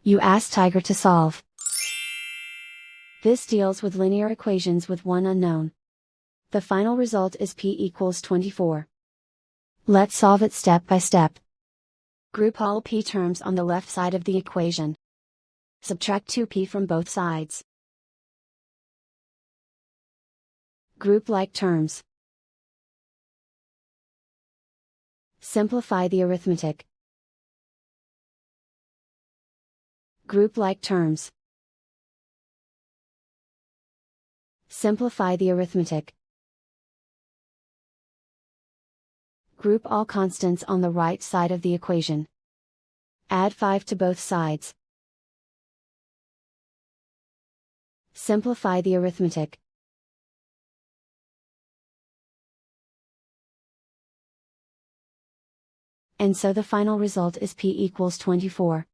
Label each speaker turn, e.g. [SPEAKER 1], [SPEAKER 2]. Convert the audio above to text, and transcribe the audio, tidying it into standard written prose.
[SPEAKER 1] You ask Tiger to solve. This deals with linear equations with one unknown. The final result is p equals 24. Let's solve it step by step. Group all p terms on the left side of the equation. Subtract 2p from both sides. Group like terms. Simplify the arithmetic. Group like terms. Simplify the arithmetic. Group all constants on the right side of the equation. Add 5 to both sides. Simplify the arithmetic. And so the final result is p equals 24.